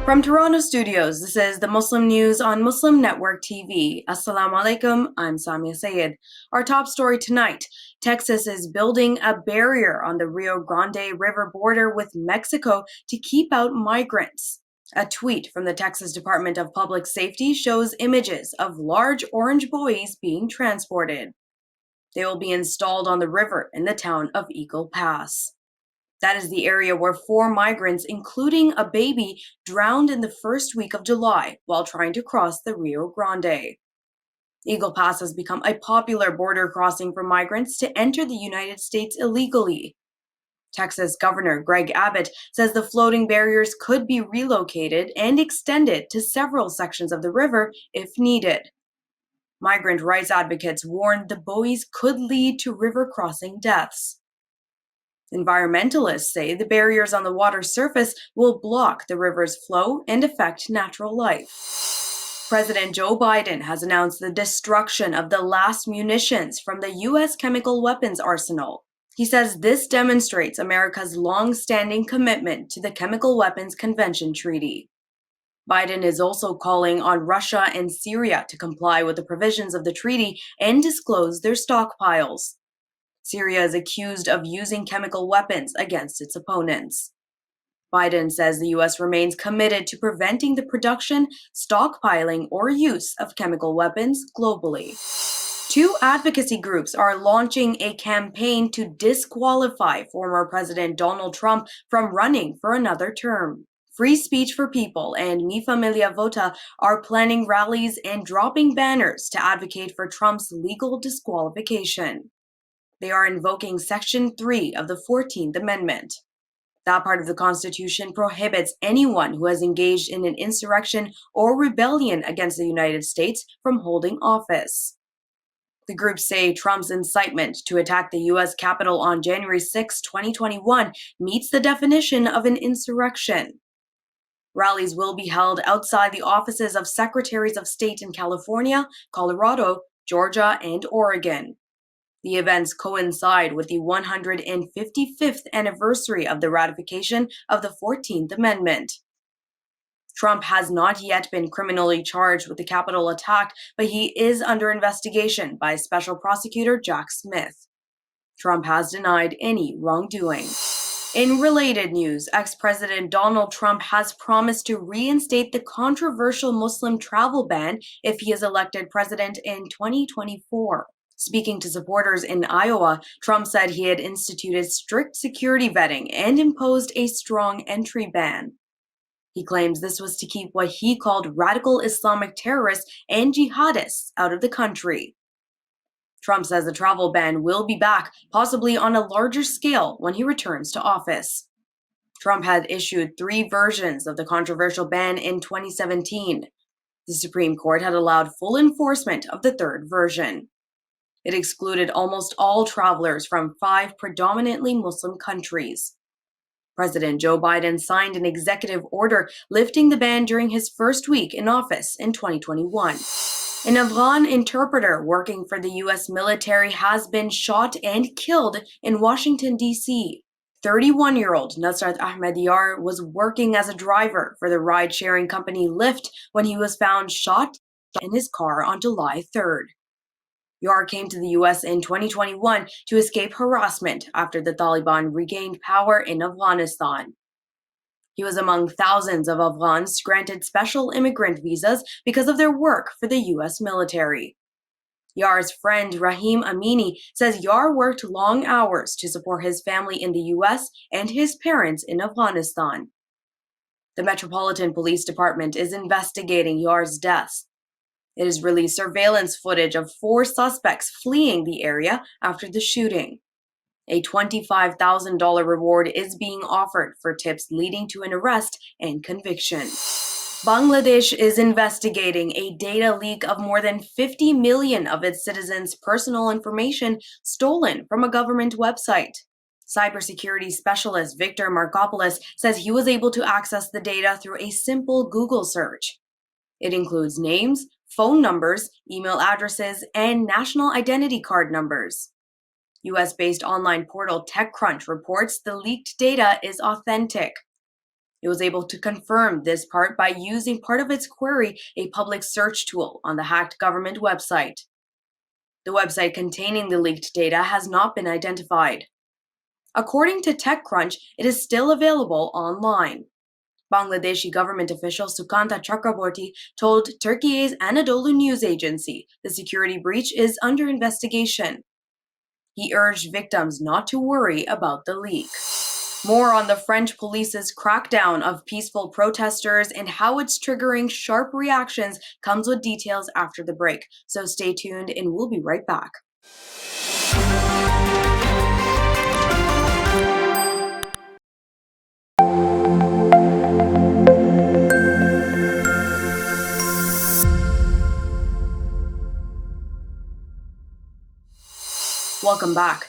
From Toronto studios, this is the Muslim News on Muslim Network TV. Assalamu alaikum, I'm Saamiyah Syed. Our top story tonight, Texas is building a barrier on the Rio Grande River border with Mexico to keep out migrants. A tweet from the Texas Department of Public Safety shows images of large orange buoys being transported. They will be installed on the river in the town of Eagle Pass. That is the area where 4 migrants, including a baby, drowned in the first week of July while trying to cross the Rio Grande. Eagle Pass has become a popular border crossing for migrants to enter the United States illegally. Texas Governor Greg Abbott says the floating barriers could be relocated and extended to several sections of the river if needed. Migrant rights advocates warned the buoys could lead to river crossing deaths. Environmentalists say the barriers on the water's surface will block the river's flow and affect natural life. President Joe Biden has announced the destruction of the last munitions from the U.S. chemical weapons arsenal. He says this demonstrates America's long-standing commitment to the Chemical Weapons Convention Treaty. Biden is also calling on Russia and Syria to comply with the provisions of the treaty and disclose their stockpiles. Syria is accused of using chemical weapons against its opponents. Biden says the U.S. remains committed to preventing the production, stockpiling, or use of chemical weapons globally. 2 advocacy groups are launching a campaign to disqualify former President Donald Trump from running for another term. Free Speech for People and Mi Familia Vota are planning rallies and dropping banners to advocate for Trump's legal disqualification. They are invoking Section 3 of the 14th Amendment. That part of the Constitution prohibits anyone who has engaged in an insurrection or rebellion against the United States from holding office. The groups say Trump's incitement to attack the U.S. Capitol on January 6, 2021 meets the definition of an insurrection. Rallies will be held outside the offices of Secretaries of State in California, Colorado, Georgia, and Oregon. The events coincide with the 155th anniversary of the ratification of the 14th Amendment. Trump has not yet been criminally charged with the Capitol attack, but he is under investigation by Special Prosecutor Jack Smith. Trump has denied any wrongdoing. In related news, ex-President Donald Trump has promised to reinstate the controversial Muslim travel ban if he is elected president in 2024. Speaking to supporters in Iowa, Trump said he had instituted strict security vetting and imposed a strong entry ban. He claims this was to keep what he called radical Islamic terrorists and jihadists out of the country. Trump says the travel ban will be back, possibly on a larger scale, when he returns to office. Trump had issued 3 versions of the controversial ban in 2017. The Supreme Court had allowed full enforcement of the 3rd version. It excluded almost all travelers from 5 predominantly Muslim countries. President Joe Biden signed an executive order lifting the ban during his first week in office in 2021. An Afghan interpreter working for the U.S. military has been shot and killed in Washington, D.C. 31-year-old Nusrat Ahmed Yar was working as a driver for the ride-sharing company Lyft when he was found shot in his car on July 3rd. Yar came to the U.S. in 2021 to escape harassment after the Taliban regained power in Afghanistan. He was among thousands of Afghans granted special immigrant visas because of their work for the U.S. military. Yar's friend Rahim Amini says Yar worked long hours to support his family in the U.S. and his parents in Afghanistan. The Metropolitan Police Department is investigating Yar's death. It has released surveillance footage of 4 suspects fleeing the area after the shooting. A $25,000 reward is being offered for tips leading to an arrest and conviction. Bangladesh is investigating a data leak of more than 50 million of its citizens' personal information stolen from a government website. Cybersecurity specialist Victor Markopoulos says he was able to access the data through a simple Google search. It includes names, phone numbers, email addresses, and national identity card numbers. US-based online portal TechCrunch reports the leaked data is authentic. It was able to confirm this part by using part of its query, a public search tool, on the hacked government website. The website containing the leaked data has not been identified. According to TechCrunch, it is still available online. Bangladeshi government official Sukanta Chakraborty told Turkey's Anadolu news agency the security breach is under investigation. He urged victims not to worry about the leak. More on the French police's crackdown of peaceful protesters and how it's triggering sharp reactions comes with details after the break. So stay tuned and we'll be right back. Welcome back.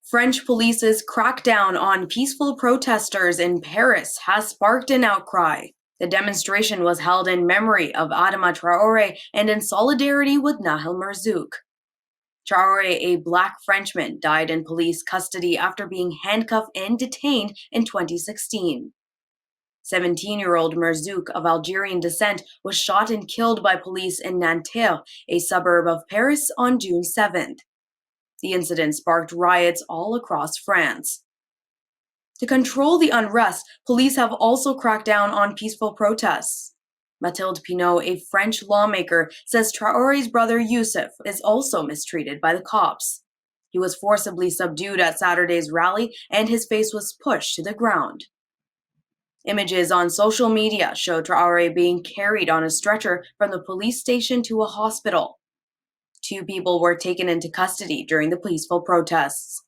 French police's crackdown on peaceful protesters in Paris has sparked an outcry. The demonstration was held in memory of Adama Traoré and in solidarity with Nahel Merzouk. Traoré, a black Frenchman, died in police custody after being handcuffed and detained in 2016. 17-year-old Merzouk of Algerian descent was shot and killed by police in Nanterre, a suburb of Paris, on June 7th. The incident sparked riots all across France. To control the unrest, police have also cracked down on peaceful protests. Mathilde Pinot, a French lawmaker, says Traoré's brother Youssef is also mistreated by the cops. He was forcibly subdued at Saturday's rally and his face was pushed to the ground. Images on social media show Traoré being carried on a stretcher from the police station to a hospital. 2 people were taken into custody during the peaceful protests.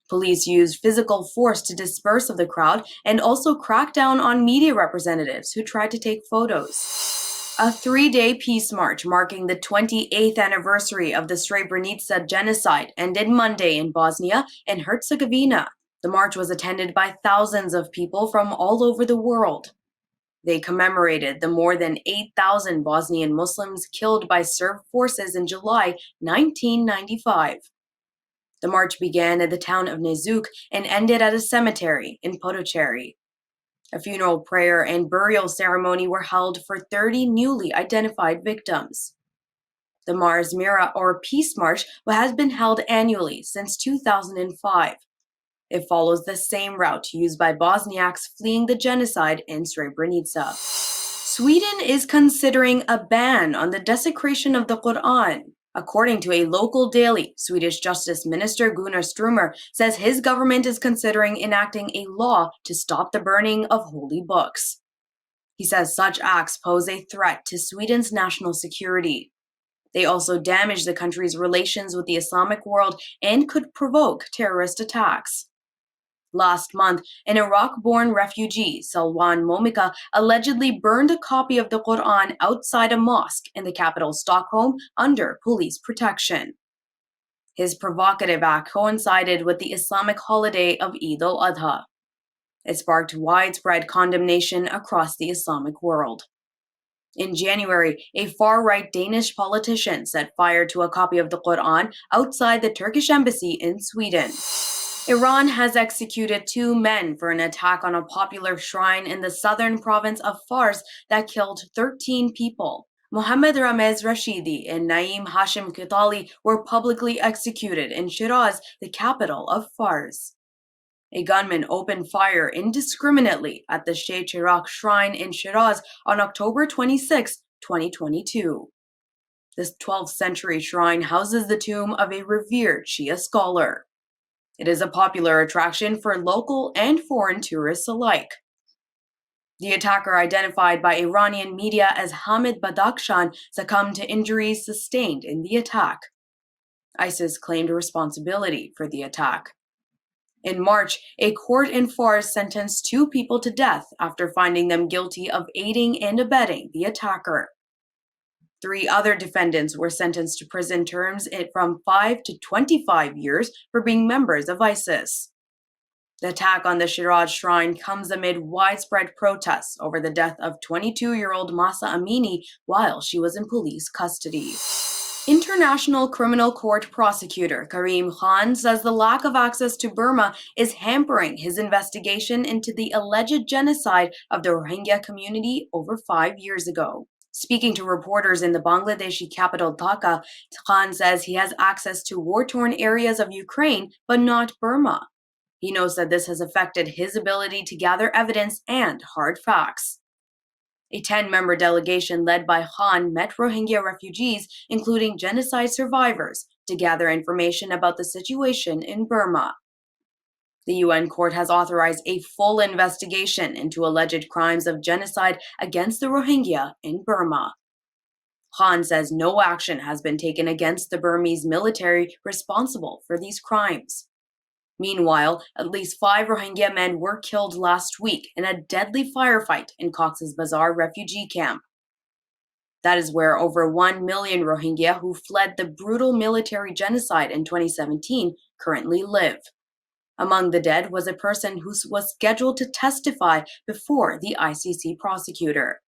Police used physical force to disperse of the crowd and also cracked down on media representatives who tried to take photos. A 3-day peace march marking the 28th anniversary of the Srebrenica genocide ended Monday in Bosnia and Herzegovina. The march was attended by thousands of people from all over the world. They commemorated the more than 8,000 Bosnian Muslims killed by Serb forces in July 1995. The march began at the town of Nezuk and ended at a cemetery in Potocari. A funeral prayer and burial ceremony were held for 30 newly identified victims. The Mars Mira, or Peace March, has been held annually since 2005. It follows the same route used by Bosniaks fleeing the genocide in Srebrenica. Sweden is considering a ban on the desecration of the Quran. According to a local daily, Swedish Justice Minister Gunnar Strömmer says his government is considering enacting a law to stop the burning of holy books. He says such acts pose a threat to Sweden's national security. They also damage the country's relations with the Islamic world and could provoke terrorist attacks. Last month, an Iraq-born refugee, Salwan Momika, allegedly burned a copy of the Quran outside a mosque in the capital Stockholm under police protection. His provocative act coincided with the Islamic holiday of Eid al-Adha. It sparked widespread condemnation across the Islamic world. In January, a far-right Danish politician set fire to a copy of the Quran outside the Turkish embassy in Sweden. Iran has executed 2 men for an attack on a popular shrine in the southern province of Fars that killed 13 people. Mohammad Ramez Rashidi and Naeem Hashim Qitali were publicly executed in Shiraz, the capital of Fars. A gunman opened fire indiscriminately at the Sheikh Chiraq shrine in Shiraz on October 26, 2022. This 12th century shrine houses the tomb of a revered Shia scholar. It is a popular attraction for local and foreign tourists alike. The attacker, identified by Iranian media as Hamid Badakhshan, succumbed to injuries sustained in the attack. ISIS claimed responsibility for the attack. In March, a court in Fars sentenced 2 people to death after finding them guilty of aiding and abetting the attacker. 3 other defendants were sentenced to prison terms from 5 to 25 years for being members of ISIS. The attack on the Shiraz shrine comes amid widespread protests over the death of 22-year-old Mahsa Amini while she was in police custody. International Criminal Court prosecutor Karim Khan says the lack of access to Burma is hampering his investigation into the alleged genocide of the Rohingya community over 5 years ago. Speaking to reporters in the Bangladeshi capital Dhaka, Khan says he has access to war-torn areas of Ukraine, but not Burma. He knows that this has affected his ability to gather evidence and hard facts. A 10-member delegation led by Khan met Rohingya refugees, including genocide survivors, to gather information about the situation in Burma. The UN court has authorized a full investigation into alleged crimes of genocide against the Rohingya in Burma. Khan says no action has been taken against the Burmese military responsible for these crimes. Meanwhile, at least 5 Rohingya men were killed last week in a deadly firefight in Cox's Bazar refugee camp. That is where over 1 million Rohingya who fled the brutal military genocide in 2017 currently live. Among the dead was a person who was scheduled to testify before the ICC prosecutor.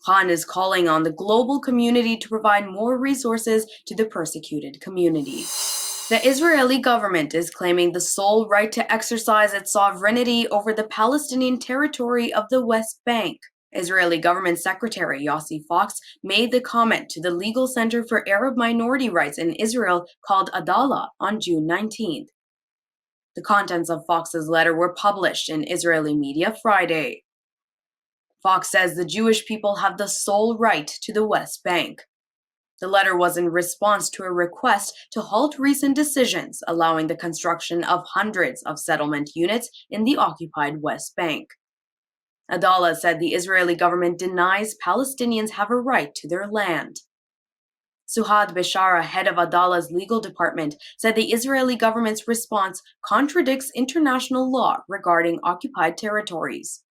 Khan is calling on the global community to provide more resources to the persecuted community. The Israeli government is claiming the sole right to exercise its sovereignty over the Palestinian territory of the West Bank. Israeli Government Secretary Yossi Fox made the comment to the Legal Center for Arab Minority Rights in Israel called Adalah on June 19th. The contents of Fox's letter were published in Israeli media Friday. Fox says the Jewish people have the sole right to the West Bank. The letter was in response to a request to halt recent decisions allowing the construction of hundreds of settlement units in the occupied West Bank. Adalah said the Israeli government denies Palestinians have a right to their land. Suhad Bishara, head of Adalah's legal department, said the Israeli government's response contradicts international law regarding occupied territories.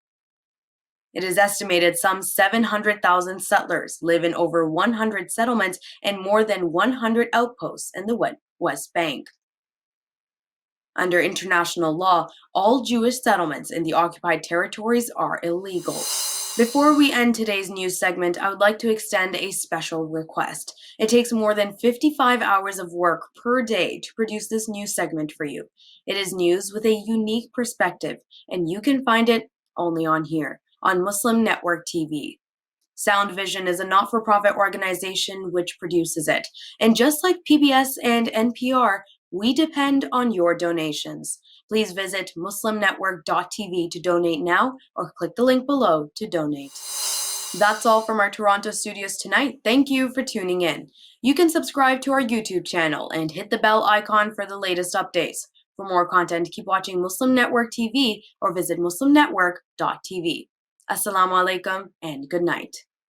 It is estimated some 700,000 settlers live in over 100 settlements and more than 100 outposts in the West Bank. Under international law, all Jewish settlements in the occupied territories are illegal. Before we end today's news segment, I would like to extend a special request. It takes more than 55 hours of work per day to produce this news segment for you. It is news with a unique perspective, and you can find it only on here, on Muslim Network TV. Sound Vision is a not-for-profit organization which produces it. And just like PBS and NPR, we depend on your donations. Please visit muslimnetwork.tv to donate now or click the link below to donate. That's all from our Toronto studios tonight. Thank you for tuning in. You can subscribe to our YouTube channel and hit the bell icon for the latest updates. For more content, keep watching Muslim Network TV or visit muslimnetwork.tv. Assalamu alaikum and good night.